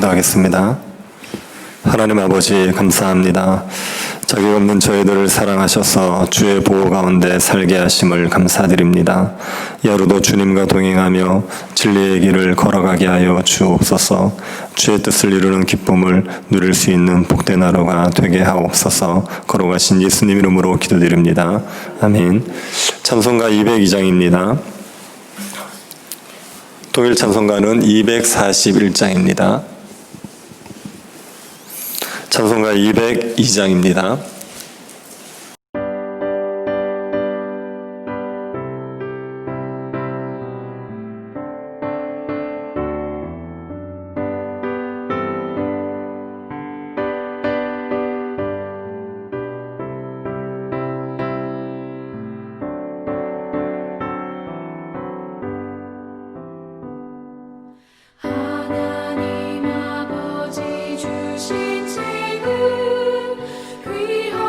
기도하겠습니다. 하나님 아버지 감사합니다. 자격 없는 저희들을 사랑하셔서 주의 보호 가운데 살게 하심을 감사드립니다. 이 하루도 주님과 동행하며 진리의 길을 걸어가게 하여 주옵소서. 주의 뜻을 이루는 기쁨을 누릴 수 있는 복된 하루가 되게 하옵소서. 걸어가신 예수님 이름으로 기도드립니다. 아멘. 찬송가 202장입니다. 통일 찬송가는 241장입니다. 찬송가 202장입니다. 하나님 아버지 주신 책은 귀한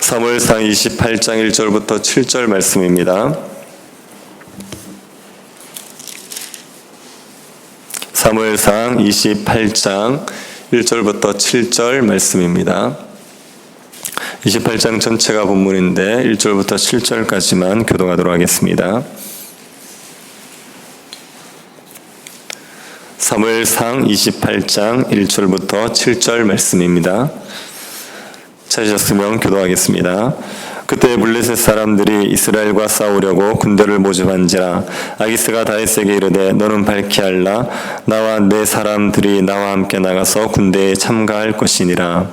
사무엘상 28장 1절부터 7절 말씀입니다. 사무엘상 28장 1절부터 7절 말씀입니다. 28장 전체가 본문인데 1절부터 7절까지만 교독하도록 하겠습니다. 사무엘상 28장 1절부터 7절 말씀입니다. 찾으셨으면 교독하겠습니다. 그때 블레셋 사람들이 이스라엘과 싸우려고 군대를 모집한지라 아기스가 다윗에게 이르되 너는 밝히알라 나와 내 사람들이 나와 함께 나가서 군대에 참가할 것이니라.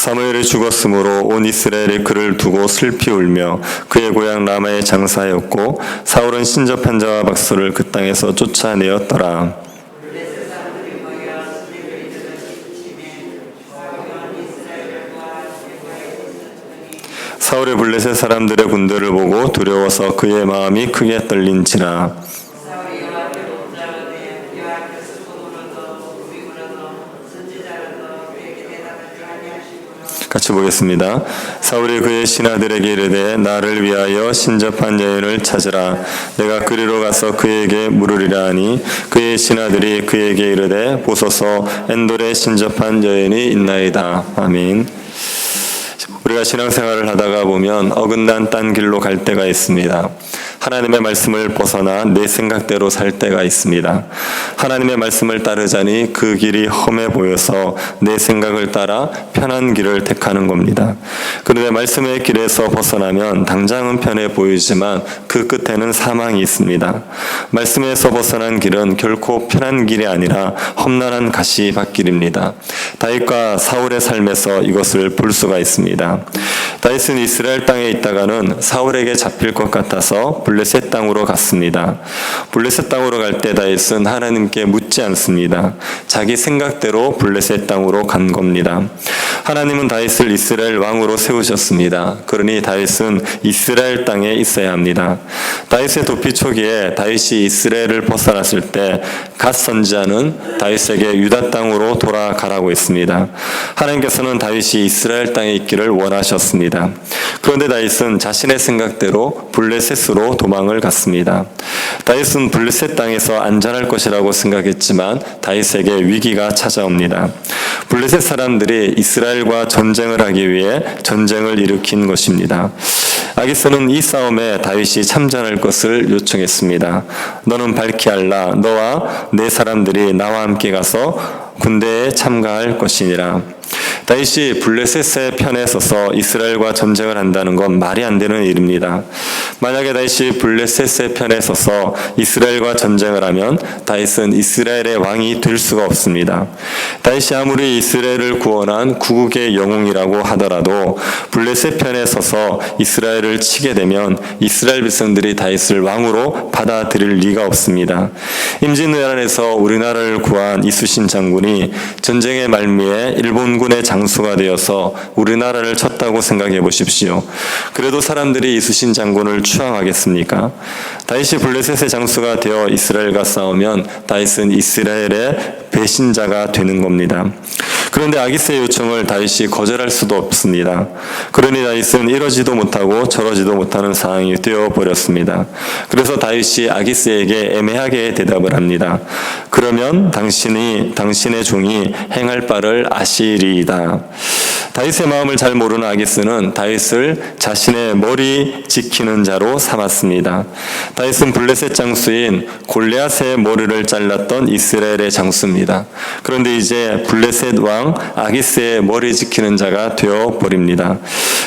사무엘이 죽었으므로 온 이스라엘이 그를 두고 슬피 울며 그의 고향 라마에 장사하였고 사울은 신접한 자와 박수를 그 땅에서 쫓아내었더라. 사울의 블레셋 사람들의 군대를 보고 두려워서 그의 마음이 크게 떨린지라. 같이 보겠습니다. 사울이 그의 신하들에게 이르되 나를 위하여 신접한 여인을 찾으라. 내가 그리로 가서 그에게 물으리라 하니 그의 신하들이 그에게 이르되 보소서 엔돌에 신접한 여인이 있나이다. 아멘. 우리가 신앙생활을 하다가 보면 어긋난 딴 길로 갈 때가 있습니다. 하나님의 말씀을 벗어나 내 생각대로 살 때가 있습니다. 하나님의 말씀을 따르자니 그 길이 험해 보여서 내 생각을 따라 편한 길을 택하는 겁니다. 그런데 말씀의 길에서 벗어나면 당장은 편해 보이지만 그 끝에는 사망이 있습니다. 말씀에서 벗어난 길은 결코 편한 길이 아니라 험난한 가시밭길입니다. 다윗과 사울의 삶에서 이것을 볼 수가 있습니다. 다윗은 이스라엘 땅에 있다가는 사울에게 잡힐 것 같아서 블레셋 땅으로 갔습니다. 블레셋 땅으로 갈 때 다윗은 하나님께 묻지 않습니다. 자기 생각대로 블레셋 땅으로 간 겁니다. 하나님은 다윗을 이스라엘 왕으로 세우셨습니다. 그러니 다윗은 이스라엘 땅에 있어야 합니다. 다윗의 도피 초기에 다윗이 이스라엘을 벗어났을 때 갓 선지자는 다윗에게 유다 땅으로 돌아가라고 했습니다. 하나님께서는 다윗이 이스라엘 땅에 있기를 원하셨습니다. 그런데 다윗은 자신의 생각대로 블레셋으로 도망을 갔습니다. 다윗은 블레셋 땅에서 안전할 것이라고 생각했지만 다윗에게 위기가 찾아옵니다. 블레셋 사람들이 이스라엘과 전쟁을 하기 위해 전쟁을 일으킨 것입니다. 아기스는 이 싸움에 다윗이 참전할 것을 요청했습니다. 너는 밝히알라 너와 내 사람들이 나와 함께 가서 군대에 참가할 것이니라. 다윗이 블레셋의 편에 서서 이스라엘과 전쟁을 한다는 건 말이 안 되는 일입니다. 만약에 다윗이 블레셋의 편에 서서 이스라엘과 전쟁을 하면 다윗은 이스라엘의 왕이 될 수가 없습니다. 다윗이 아무리 이스라엘을 구원한 구국의 영웅이라고 하더라도 블레셋 편에 서서 이스라엘을 치게 되면 이스라엘 백성들이 다윗을 왕으로 받아들일 리가 없습니다. 임진왜란에서 우리나라를 구한 이순신 장군이 전쟁의 말미에 일본군의 장수가 되어서 우리나라를 쳤다고 생각해 보십시오. 그래도 사람들이 이순신 장군을 추앙하겠습니까? 다윗이 블레셋의 장수가 되어 이스라엘과 싸우면 다윗은 이스라엘의 배신자가 되는 겁니다. 그런데 아기스의 요청을 다윗이 거절할 수도 없습니다. 그러니 다윗은 이러지도 못하고 저러지도 못하는 상황이 되어버렸습니다. 그래서 다윗이 아기스에게 애매하게 대답을 합니다. 그러면 당신의 종이 행할 바를 아시리이다. 다윗의 마음을 잘 모르는 아기스는 다윗을 자신의 머리 지키는 자로 삼았습니다. 다윗은 블레셋 장수인 골리앗의 머리를 잘랐던 이스라엘의 장수입니다. 그런데 이제 블레셋 왕 아기스의 머리 지키는 자가 되어버립니다.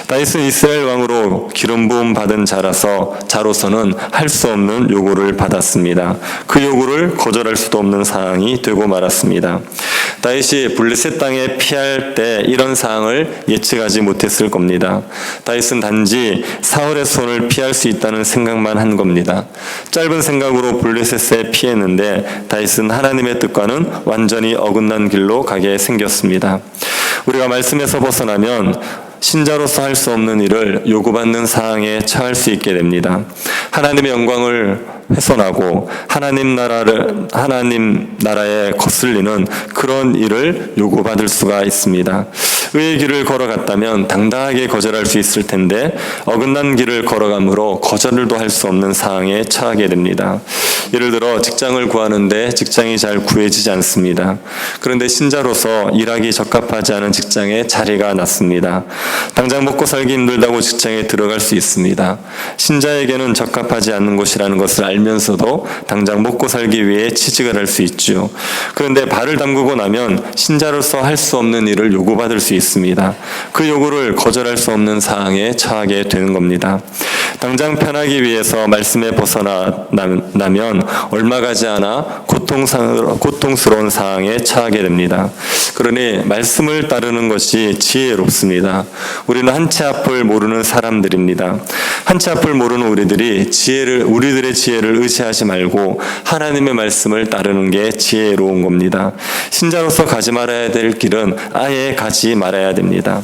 다윗은 이스라엘 왕으로 기름 부음 받은 자로서는 할 수 없는 요구를 받았습니다. 그 요구를 거절할 수도 없는 상황이 되고 말았습니다. 다윗이 블레셋 땅에 피할 때 이런 상황을 예측하지 못했을 겁니다. 다윗은 단지 사울의 손을 피할 수 있다는 생각만 한 겁니다. 짧은 생각으로 블레셋에 피했는데 다윗은 하나님의 뜻과는 완전히 어긋난 길로 가게 생겼습니다. 우리가 말씀에서 벗어나면 신자로서 할 수 없는 일을 요구받는 상황에 처할 수 있게 됩니다. 하나님의 영광을 훼손하고 하나님 나라에 거슬리는 그런 일을 요구받을 수가 있습니다. 의의 길을 걸어갔다면 당당하게 거절할 수 있을 텐데 어긋난 길을 걸어감으로 거절도 할 수 없는 상황에 처하게 됩니다. 예를 들어 직장을 구하는데 직장이 잘 구해지지 않습니다. 그런데 신자로서 일하기 적합하지 않은 직장에 자리가 났습니다. 당장 먹고 살기 힘들다고 직장에 들어갈 수 있습니다. 신자에게는 적합하지 않는 곳이라는 것을 알면서도 당장 먹고 살기 위해 취직을 할 수 있죠. 그런데 발을 담그고 나면 신자로서 할 수 없는 일을 요구받을 수 있습니다. 그 요구를 거절할 수 없는 상황에 처하게 되는 겁니다. 당장 편하기 위해서 말씀에 벗어나면 얼마 가지 않아 고통스러운 상황에 처하게 됩니다. 그러니 말씀을 따르는 것이 지혜롭습니다. 우리는 한 치 앞을 모르는 사람들입니다. 한 치 앞을 모르는 우리들의 지혜를 의지하지 말고 하나님의 말씀을 따르는 게 지혜로운 겁니다. 신자로서 가지 말아야 될 길은 아예 가지 말아야 됩니다.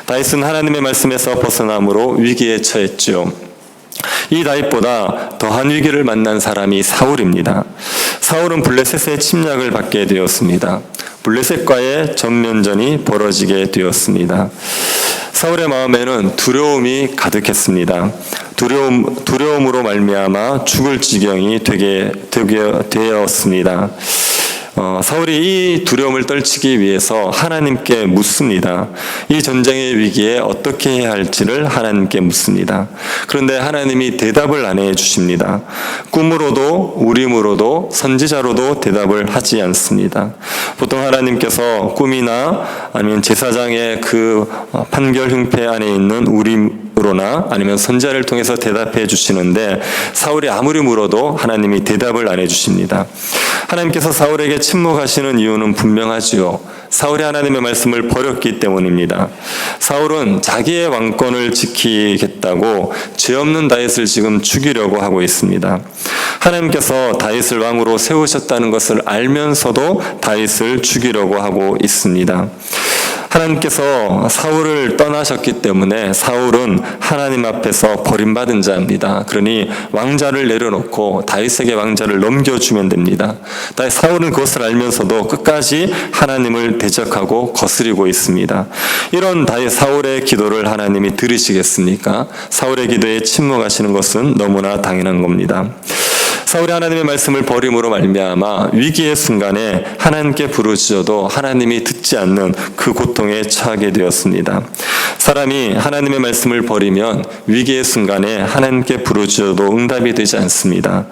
다윗은 하나님의 말씀에서 벗어남으로 위기에 처했죠. 이 다윗보다 더한 위기를 만난 사람이 사울입니다. 사울은 블레셋의 침략을 받게 되었습니다. 블레셋과의 전면전이 벌어지게 되었습니다. 사울의 마음에는 두려움이 가득했습니다. 두려움으로 말미암아 죽을 지경이 되었습니다. 사울이 이 두려움을 떨치기 위해서 하나님께 묻습니다. 이 전쟁의 위기에 어떻게 해야 할지를 하나님께 묻습니다. 그런데 하나님이 대답을 안 해주십니다. 꿈으로도 우림으로도 선지자로도 대답을 하지 않습니다. 보통 하나님께서 꿈이나 아니면 제사장의 그 판결 흉패 안에 있는 우림으로나 아니면 선지자를 통해서 대답해 주시는데 사울이 아무리 물어도 하나님이 대답을 안 해주십니다. 하나님께서 사울에게 침묵하시는 이유는 분명하지요. 사울이 하나님의 말씀을 버렸기 때문입니다. 사울은 자기의 왕권을 지키겠다고 죄 없는 다윗을 지금 죽이려고 하고 있습니다. 하나님께서 다윗을 왕으로 세우셨다는 것을 알면서도 다윗을 죽이려고 하고 있습니다. 하나님께서 사울을 떠나셨기 때문에 사울은 하나님 앞에서 버림받은 자입니다. 그러니 왕자를 내려놓고 다윗에게 왕자를 넘겨주면 됩니다. 사울은 그것을 알면서도 끝까지 하나님을 대적하고 거스리고 있습니다. 이런 사울의 기도를 하나님이 들으시겠습니까? 사울의 기도에 침묵하시는 것은 너무나 당연한 겁니다. 사울이 하나님의 말씀을 버림으로 말미암아 위기의 순간에 하나님께 부르짖어도 하나님이 듣지 않는 그 고통에 처하게 되었습니다. 사람이 하나님의 말씀을 버리면 위기의 순간에 하나님께 부르짖어도 응답이 되지 않습니다.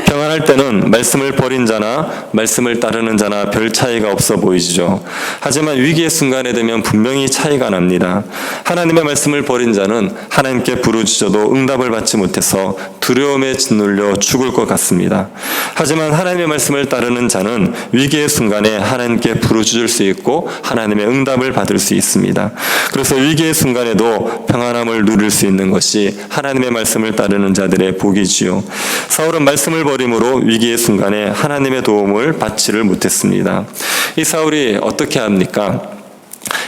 평안할 때는 말씀을 버린 자나 말씀을 따르는 자나 별 차이가 없어 보이죠. 하지만 위기의 순간에 되면 분명히 차이가 납니다. 하나님의 말씀을 버린 자는 하나님께 부르짖어도 응답을 받지 못해서 두려움에 짓눌려 죽을 것 같습니다. 하지만 하나님의 말씀을 따르는 자는 위기의 순간에 하나님께 부르짖을 수 있고 하나님의 응답을 받을 수 있습니다. 그래서 위기의 순간에도 평안함을 누릴 수 있는 것이 하나님의 말씀을 따르는 자들의 복이지요. 사울은 말씀을 버림으로 위기의 순간에 하나님의 도움을 받지를 못했습니다. 이 사울이 어떻게 합니까?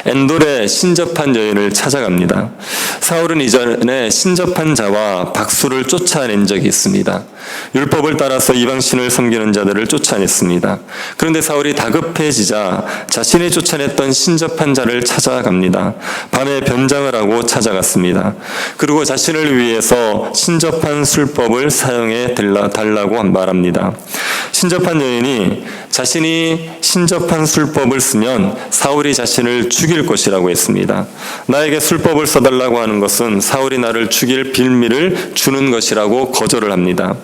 엔돌의 신접한 여인을 찾아갑니다. 사울은 이전에 신접한 자와 박수를 쫓아낸 적이 있습니다. 율법을 따라서 이방신을 섬기는 자들을 쫓아냈습니다. 그런데 사울이 다급해지자 자신이 쫓아냈던 신접한 자를 찾아갑니다. 밤에 변장을 하고 찾아갔습니다. 그리고 자신을 위해서 신접한 술법을 사용해 달라고 말합니다. 신접한 여인이 자신이 신접한 술법을 쓰면 사울이 자신을 죽일 것이라고 했습니다. 나에게 술법을 써달라고 하는 것은 사울이 나를 죽일 빌미를 주는 것이라고 거절을 합니다.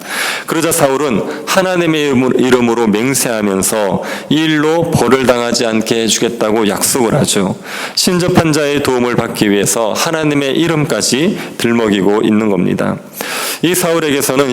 그러자 사울은 하나님의 이름으로 맹세하면서 이 일로 벌을 당하지 않게 해주겠다고 약속을 하죠. 신접한 자의 도움을 받기 위해서 하나님의 이름까지 들먹이고 있는 겁니다. 이 사울에게서는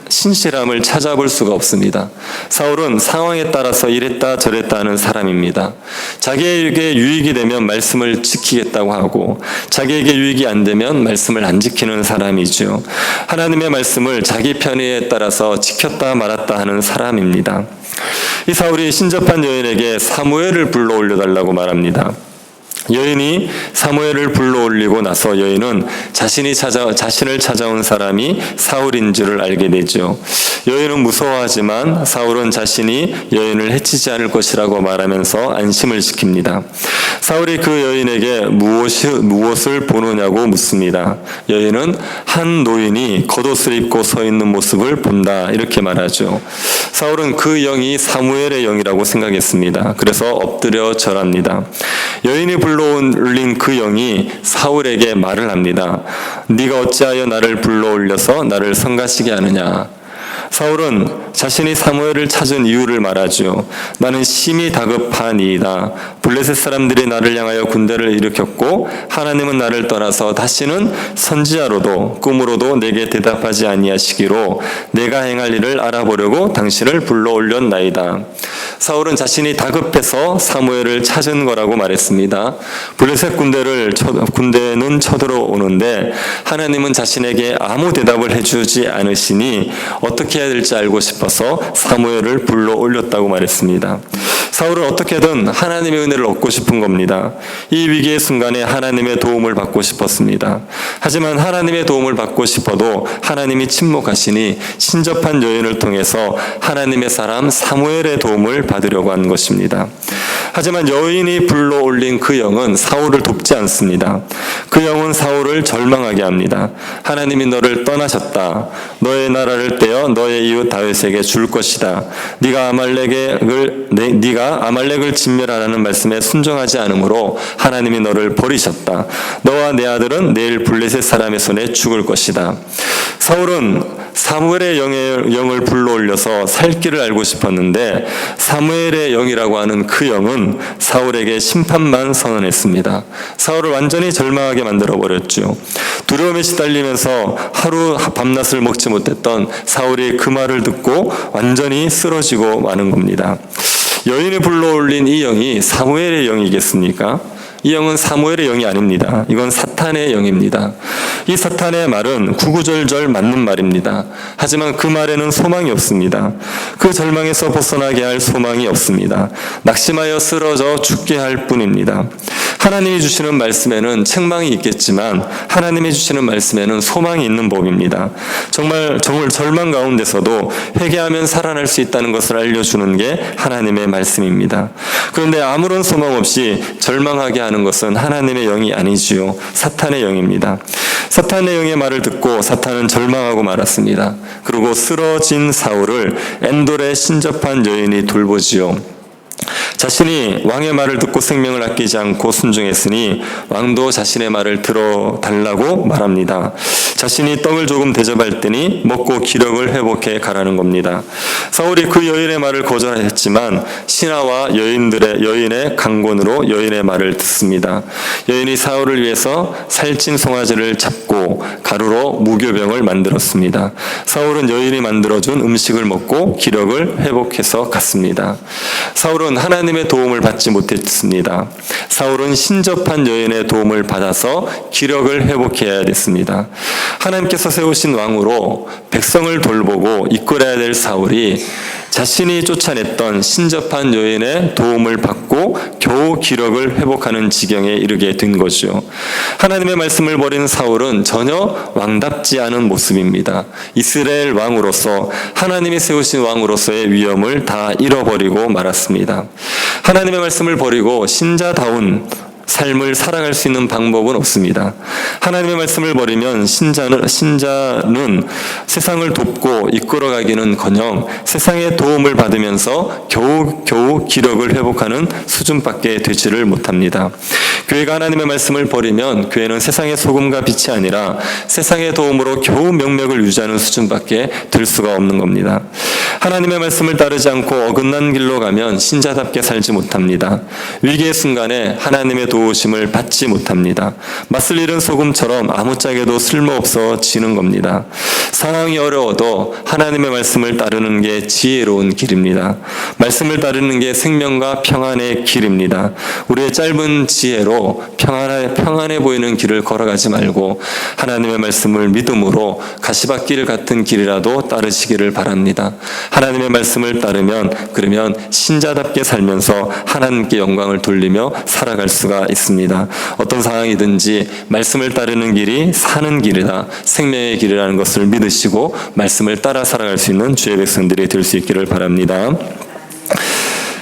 신실함을 찾아볼 수가 없습니다. 사울은 상황에 따라서 이랬다 저랬다 하는 사람입니다. 자기에게 유익이 되면 말씀을 지키겠다고 하고 자기에게 유익이 안 되면 말씀을 안 지키는 사람이죠. 하나님의 말씀을 자기 편의에 따라서 지켰다 말았다 하는 사람입니다. 이 사울이 신접한 여인에게 사무엘을 불러 올려달라고 말합니다. 여인이 사무엘을 불러올리고 나서 여인은 자신을 찾아온 사람이 사울인 줄을 알게 되죠. 여인은 무서워하지만 사울은 자신이 여인을 해치지 않을 것이라고 말하면서 안심을 시킵니다. 사울이 그 여인에게 무엇을 보느냐고 묻습니다. 여인은 한 노인이 겉옷을 입고 서 있는 모습을 본다, 이렇게 말하죠. 사울은 그 영이 사무엘의 영이라고 생각했습니다. 그래서 엎드려 절합니다. 여인이 불러올린 그 영이 사울에게 말을 합니다. 네가 어찌하여 나를 불러올려서 나를 성가시게 하느냐. 사울은 자신이 사무엘을 찾은 이유를 말하죠. 나는 심히 다급하니이다. 블레셋 사람들이 나를 향하여 군대를 일으켰고 하나님은 나를 떠나서 다시는 선지자로도 꿈으로도 내게 대답하지 아니하시기로 내가 행할 일을 알아보려고 당신을 불러올렸나이다. 사울은 자신이 다급해서 사무엘을 찾은 거라고 말했습니다. 블레셋 군대는 쳐들어오는데 하나님은 자신에게 아무 대답을 해주지 않으시니 어떻게 해야 될지 알고 싶어서 사무엘을 불러 올렸다고 말했습니다. 사울은 어떻게든 하나님의 은혜를 얻고 싶은 겁니다. 이 위기의 순간에 하나님의 도움을 받고 싶었습니다. 하지만 하나님의 도움을 받고 싶어도 하나님이 침묵하시니 신접한 여인을 통해서 하나님의 사람 사무엘의 도움을 받으려고 한 것입니다. 하지만 여인이 불러 올린 그 영은 사울을 돕지 않습니다. 그 영은 사울을 절망하게 합니다. 하나님이 너를 떠나셨다. 너의 나라를 떼어 너의 이웃 다윗에게 줄 것이다. 네가 아말렉을 진멸하라는 말씀에 순종하지 않으므로 하나님이 너를 버리셨다. 너와 내 아들은 내일 블레셋 사람의 손에 죽을 것이다. 사울은 사무엘의 영을 불러올려서 살 길을 알고 싶었는데 사무엘의 영이라고 하는 그 영은 사울에게 심판만 선언했습니다. 사울을 완전히 절망하게 만들어버렸죠. 두려움에 시달리면서 하루 밤낮을 먹지 못했던 사울이 그 말을 듣고 완전히 쓰러지고 마는 겁니다. 여인이 불러올린 이 영이 사무엘의 영이겠습니까? 이 영은 사무엘의 영이 아닙니다. 이건 사탄의 영입니다. 이 사탄의 말은 구구절절 맞는 말입니다. 하지만 그 말에는 소망이 없습니다. 그 절망에서 벗어나게 할 소망이 없습니다. 낙심하여 쓰러져 죽게 할 뿐입니다. 하나님이 주시는 말씀에는 책망이 있겠지만 하나님이 주시는 말씀에는 소망이 있는 법입니다. 정말 절망 가운데서도 회개하면 살아날 수 있다는 것을 알려주는 게 하나님의 말씀입니다. 그런데 아무런 소망 없이 절망하게 하는 것은 하나님의 영이 아니지요. 사탄의 영입니다. 사탄의 영의 말을 듣고 사탄은 절망하고 말았습니다. 그리고 쓰러진 사울을 엔돌의 신접한 여인이 돌보지요. 자신이 왕의 말을 듣고 생명을 아끼지 않고 순종했으니 왕도 자신의 말을 들어달라고 말합니다. 자신이 떡을 조금 대접할 때니 먹고 기력을 회복해 가라는 겁니다. 사울이 그 여인의 말을 거절했지만 신하와 여인의 강권으로 여인의 말을 듣습니다. 여인이 사울을 위해서 살찐 송아지를 잡고 가루로 무교병을 만들었습니다. 사울은 여인이 만들어준 음식을 먹고 기력을 회복해서 갔습니다. 사울은 하나님의 도움을 받지 못했습니다. 사울은 신접한 여인의 도움을 받아서 기력을 회복해야 됐습니다. 하나님께서 세우신 왕으로 백성을 돌보고 이끌어야 될 사울이 자신이 쫓아냈던 신접한 여인의 도움을 받고 겨우 기력을 회복하는 지경에 이르게 된 거죠. 하나님의 말씀을 버린 사울은 전혀 왕답지 않은 모습입니다. 이스라엘 왕으로서 하나님이 세우신 왕으로서의 위엄을 다 잃어버리고 말았습니다. 하나님의 말씀을 버리고 신자다운 삶을 살아갈 수 있는 방법은 없습니다. 하나님의 말씀을 버리면 신자는 세상을 돕고 이끌어가기는커녕 세상의 도움을 받으면서 겨우 기력을 회복하는 수준밖에 되지를 못합니다. 교회가 하나님의 말씀을 버리면 교회는 세상의 소금과 빛이 아니라 세상의 도움으로 겨우 명맥을 유지하는 수준밖에 될 수가 없는 겁니다. 하나님의 말씀을 따르지 않고 어긋난 길로 가면 신자답게 살지 못합니다. 위기의 순간에 하나님의 도우심을 받지 못합니다. 맞설 일은 소금처럼 아무짝에도 쓸모없어지는 겁니다. 상황이 어려워도 하나님의 말씀을 따르는 게 지혜로운 길입니다. 말씀을 따르는 게 생명과 평안의 길입니다. 우리의 짧은 지혜로 믿음으로 평안해 보이는 길을 걸어가지 말고 하나님의 말씀을 믿음으로 가시밭길 같은 길이라도 따르시기를 바랍니다. 하나님의 말씀을 따르면 그러면 신자답게 살면서 하나님께 영광을 돌리며 살아갈 수가 있습니다. 어떤 상황이든지 말씀을 따르는 길이 사는 길이다, 생명의 길이라는 것을 믿으시고 말씀을 따라 살아갈 수 있는 주의 백성들이 될 수 있기를 바랍니다.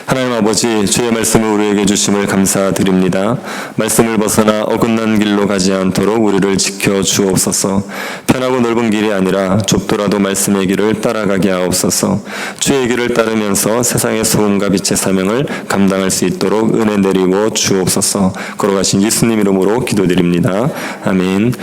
하나님 아버지, 주의 말씀을 우리에게 주심을 감사드립니다. 말씀을 벗어나 어긋난 길로 가지 않도록 우리를 지켜 주옵소서. 편하고 넓은 길이 아니라 좁더라도 말씀의 길을 따라가게 하옵소서. 주의 길을 따르면서 세상의 소금과 빛의 사명을 감당할 수 있도록 은혜 내리고 주옵소서. 걸어가신 예수님 이름으로 기도드립니다. 아멘.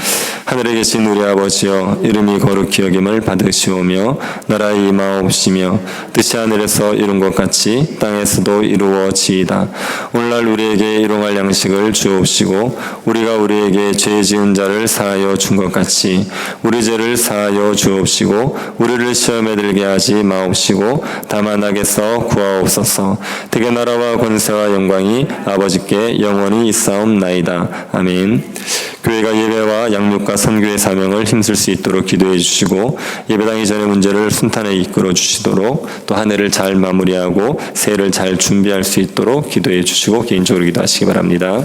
하늘에 계신 우리 아버지여, 이름이 거룩히 여김을 받으시오며 나라의 임하옵시며 뜻이 하늘에서 이룬 것 같이 땅에서도 이루어지이다. 오늘날 우리에게 일용할 양식을 주옵시고 우리가 우리에게 죄 지은 자를 사하여 준 것 같이 우리 죄를 사하여 주옵시고 우리를 시험에 들게 하지 마옵시고 다만 악에서 구하옵소서. 대개 나라와 권세와 영광이 아버지께 영원히 있사옵나이다. 아멘. 교회가 예배와 양육과 선교의 사명을 힘쓸 수 있도록 기도해 주시고 예배당 이전의 문제를 순탄하게 이끌어 주시도록 또 한 해를 잘 마무리하고 새해를 잘 준비할 수 있도록 기도해 주시고 개인적으로 기도하시기 바랍니다.